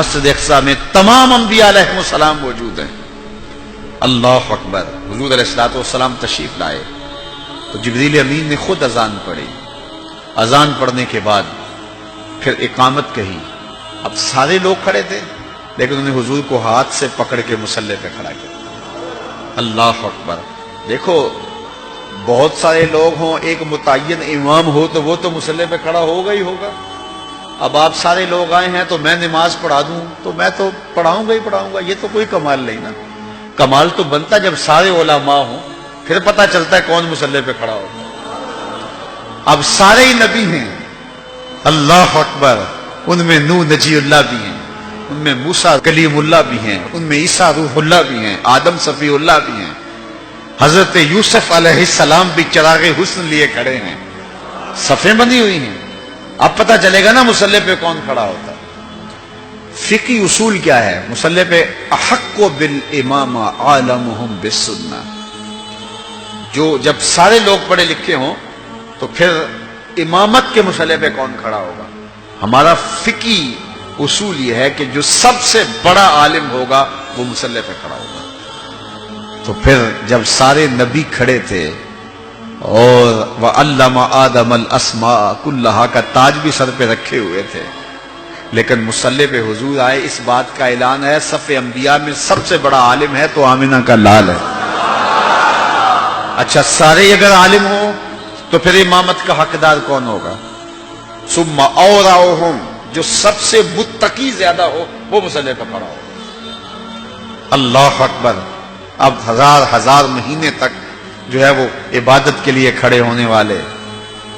مسجد اقصی میں تمام انبیاء علیہ السلام موجود ہیں۔ اللہ اکبر، حضور علیہ الصلوۃ والسلام تشریف لائے تو جبریل امین نے خود اذان پڑھی۔ اذان پڑھنے کے بعد پھر اقامت کہی۔ اب سارے لوگ کھڑے تھے لیکن انہوں نے حضور کو ہاتھ سے پکڑ کے مصلی پہ کھڑا کیا۔ اللہ اکبر۔ دیکھو بہت سارے لوگ ہوں، ایک متعین امام ہو تو وہ تو مصلی پہ کھڑا ہوگا ہی ہوگا۔ اب آپ سارے لوگ آئے ہیں تو میں نماز پڑھا دوں تو میں تو پڑھاؤں گا ہی پڑھاؤں گا، یہ تو کوئی کمال نہیں نا۔ کمال تو بنتا جب سارے علماء ہوں، پھر پتہ چلتا ہے کون مصلی پہ کھڑا ہوتا ہے۔ اب سارے ہی نبی ہیں، اللہ اکبر۔ ان میں نوح نجی اللہ بھی ہیں، ان میں موسیٰ کلیم اللہ بھی ہیں، ان میں عیسیٰ روح اللہ بھی ہیں، آدم صفی اللہ بھی ہیں، حضرت یوسف علیہ السلام بھی چراغ حسن لیے کھڑے ہیں، صفیں بنی ہوئی ہیں۔ اب پتہ چلے گا نا مصلی پہ کون کھڑا ہوتا ہے۔ فقہی اصول کیا ہے مصلی پہ؟ احق بالامام عالمہم بالسنہ۔ جو جب سارے لوگ پڑھے لکھے ہوں تو پھر امامت کے مصلی پہ کون کھڑا ہوگا؟ ہمارا فقہی اصول یہ ہے کہ جو سب سے بڑا عالم ہوگا وہ مصلی پہ کھڑا ہوگا۔ تو پھر جب سارے نبی کھڑے تھے اور وَعَلَّمَ آدَمَ الْأَسْمَاءَ كُلَّهَا کا تاج بھی سر پہ رکھے ہوئے تھے، لیکن مصلی پہ حضور آئے، اس بات کا اعلان ہے صف انبیاء میں سب سے بڑا عالم ہے تو آمنہ کا لال ہے۔ اچھا سارے اگر عالم ہوں تو پھر امامت کا حقدار کون ہوگا؟ ثم اورعہم، جو سب سے متقی زیادہ ہو وہ مصلی پہ کھڑا ہو۔ اللہ اکبر۔ اب ہزار مہینے تک جو ہے وہ عبادت کے لیے کھڑے ہونے والے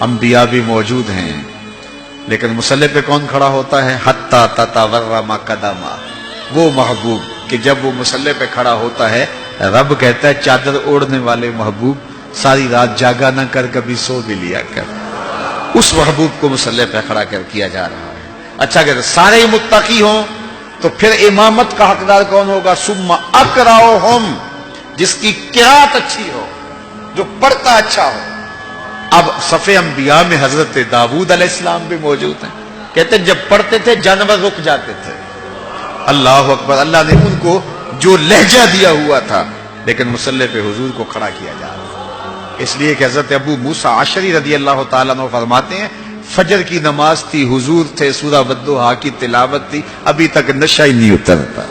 انبیاء بھی موجود ہیں، لیکن مصلی پہ کون کھڑا ہوتا ہے؟ حتی تتورم قدما، وہ محبوب کہ جب وہ مصلی پہ کھڑا ہوتا ہے رب کہتا ہے چادر اوڑھنے والے محبوب ساری رات جاگا نہ کر، کبھی سو بھی لیا کر۔ اس محبوب کو مصلی پہ کھڑا کر کیا جا رہا ہے۔ اچھا اگر سارے متقی ہوں تو پھر امامت کا حقدار کون ہوگا؟ ثم اقرأہم، جس کی قرات اچھی ہو، جو پڑھتا اچھا ہو۔ اب صف انبیاء میں حضرت داؤد علیہ السلام بھی موجود ہیں، کہتے ہیں جب پڑھتے تھے جانور رک جاتے تھے۔ اللہ اکبر۔ اللہ نے ان کو جو لہجہ دیا ہوا تھا، لیکن مصلی پہ حضور کو کھڑا کیا جا رہا ہے، اس لیے کہ حضرت ابو موسیٰ اشعری رضی اللہ تعالیٰ عنہ فرماتے ہیں فجر کی نماز تھی، حضور تھے، سورہ والضحیٰ کی تلاوت تھی، ابھی تک نشہ ہی نہیں اترتا۔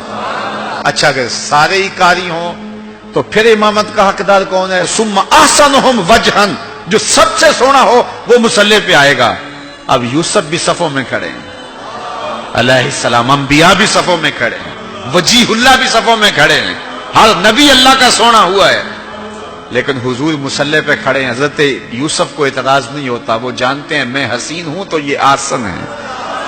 اچھا اگر سارے ہی قاری ہوں تو پھر امامت کا حقدار کون ہے؟ ثم احسنہم وجہا، جو سب سے سونا ہو وہ مصلی پہ آئے گا۔ اب یوسف بھی صفوں میں کھڑے ہیں علیہ السلام، انبیاء بھی صفوں میں کھڑے ہیں، وجیہ اللہ بھی صفوں میں کھڑے ہیں، ہر نبی اللہ کا سونا ہوا ہے، لیکن حضور مصلی پہ کھڑے ہیں۔ حضرت یوسف کو اعتراض نہیں ہوتا، وہ جانتے ہیں میں حسین ہوں تو یہ آسن ہے،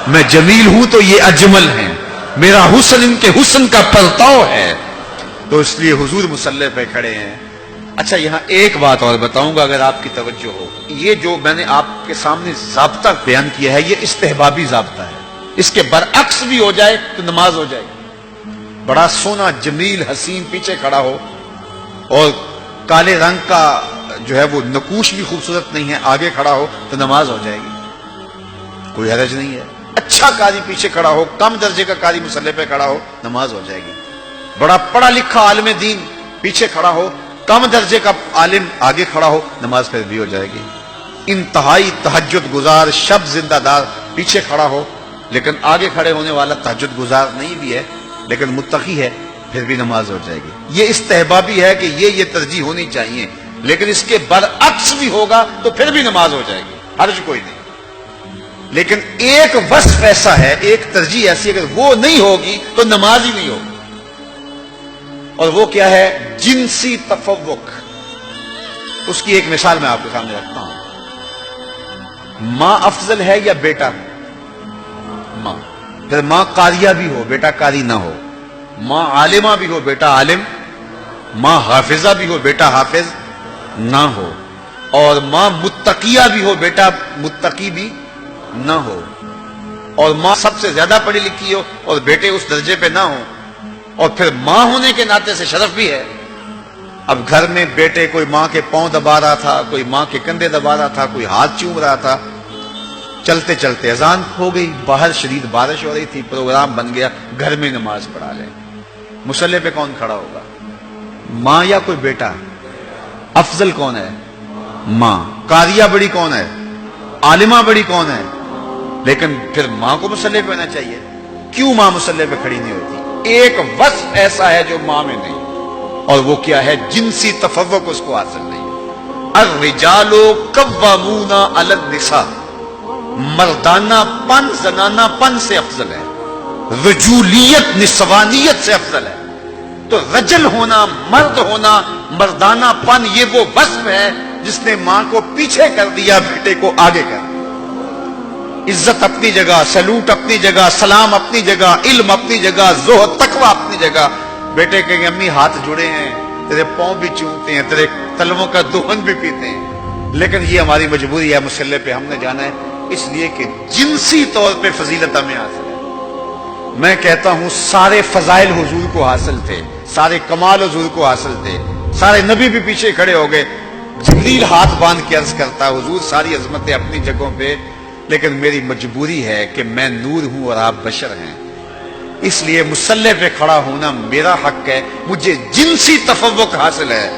میں جمیل ہوں تو یہ اجمل ہیں، میرا حسن ان کے حسن کا پرتاؤ ہے، تو اس لیے حضور مصلی پہ کھڑے ہیں۔ اچھا یہاں ایک بات اور بتاؤں گا اگر آپ کی توجہ ہو، یہ جو میں نے آپ کے سامنے ضابطہ بیان کیا ہے یہ استحبابی ضابطہ ہے، اس کے برعکس بھی ہو جائے تو نماز ہو جائے گی۔ بڑا سونا جمیل حسین پیچھے کھڑا ہو اور کالے رنگ کا جو ہے وہ نقوش بھی خوبصورت نہیں ہے آگے کھڑا ہو تو نماز ہو جائے گی، کوئی حرج نہیں ہے۔ اچھا قاری پیچھے کھڑا ہو، کم درجے کا قاری مصلی پہ کھڑا ہو، نماز ہو جائے گی۔ بڑا پڑھا لکھا عالم دین پیچھے کھڑا ہو، کم درجے کا عالم آگے کھڑا ہو، نماز پھر بھی ہو جائے گی۔ انتہائی تہجد گزار شب زندہ دار پیچھے کھڑا ہو لیکن آگے کھڑے ہونے والا تہجد گزار نہیں بھی ہے لیکن متقی ہے، پھر بھی نماز ہو جائے گی۔ یہ استحبابی ہے کہ یہ ترجیح ہونی چاہیے، لیکن اس کے برعکس بھی ہوگا تو پھر بھی نماز ہو جائے گی، حرج کوئی نہیں۔ لیکن ایک وصف ایسا ہے، ایک ترجیح ایسی اگر وہ نہیں ہوگی تو نماز ہی نہیں ہوگی، اور وہ کیا ہے؟ جنسی تفوق۔ اس کی ایک مثال میں آپ کے سامنے رکھتا ہوں۔ ماں افضل ہے یا بیٹا؟ ماں۔ پھر ماں قاریہ بھی ہو بیٹا قاری نہ ہو، ماں عالمہ بھی ہو بیٹا عالم، ماں حافظہ بھی ہو بیٹا حافظ نہ ہو، اور ماں متقیہ بھی ہو بیٹا متقی بھی نہ ہو، اور ماں سب سے زیادہ پڑھی لکھی ہو اور بیٹے اس درجے پہ نہ ہو، اور پھر ماں ہونے کے ناطے سے شرف بھی ہے۔ اب گھر میں بیٹے کوئی ماں کے پاؤں دبا رہا تھا، کوئی ماں کے کندھے دبا رہا تھا، کوئی ہاتھ چوم رہا تھا، چلتے چلتے اذان ہو گئی، باہر شدید بارش ہو رہی تھی، پروگرام بن گیا گھر میں نماز پڑھا لیں۔ مصلی پہ کون کھڑا ہوگا؟ ماں یا کوئی بیٹا؟ افضل کون ہے؟ ماں۔ قاریہ بڑی کون ہے؟ عالمہ بڑی کون ہے؟ لیکن پھر ماں کو مصلی پہ ہونا چاہیے۔ کیوں ماں مصلی پہ کھڑی نہیں ہوتی؟ ایک وصف ایسا ہے جو ماں میں نہیں، اور وہ کیا ہے؟ جنسی تفوق اس کو حاصل نہیں۔ الرجال قوامون علی النساء، مردانہ پن زنانہ پن سے افضل ہے، رجولیت نسوانیت سے افضل ہے۔ تو رجل ہونا، مرد ہونا، مردانہ پن، یہ وہ وصف ہے جس نے ماں کو پیچھے کر دیا، بیٹے کو آگے کر دیا۔ عزت اپنی جگہ، سلوٹ اپنی جگہ، سلام اپنی جگہ، علم اپنی جگہ، زہد تقویٰ اپنی جگہ۔ بیٹے کہیں گے امی ہاتھ جڑے ہیں، تیرے پاؤں بھی چومتے ہیں، تیرے تلووں کا دہن بھی پیتے ہیں، لیکن یہ ہماری مجبوری ہے، مصلی پہ ہم نے جانا ہے، اس لیے کہ جنسی طور پہ فضیلت ہمیں حاصل ہے۔ میں کہتا ہوں سارے فضائل حضور کو حاصل تھے، سارے کمال حضور کو حاصل تھے، سارے نبی بھی پیچھے کھڑے ہو گئے، جبریل ہاتھ باندھ کے عرض کرتا حضور ساری عظمتیں اپنی جگہوں پہ، لیکن میری مجبوری ہے کہ میں نور ہوں اور آپ بشر ہیں، اس لیے مصلی پہ کھڑا ہونا میرا حق ہے، مجھے جنسی تفوق حاصل ہے،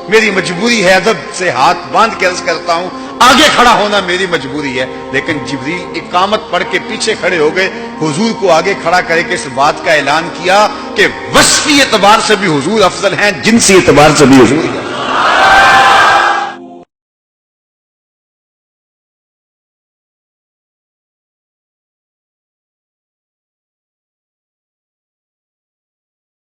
میری مجبوری ہے، ادب سے ہاتھ باندھ کے عرض کرتا ہوں آگے کھڑا ہونا میری مجبوری ہے۔ لیکن جبریل اقامت پڑھ کے پیچھے کھڑے ہو گئے، حضور کو آگے کھڑا کرے کے اس بات کا اعلان کیا کہ وصفی اعتبار سے بھی حضور افضل ہیں، جنسی اعتبار سے بھی حضور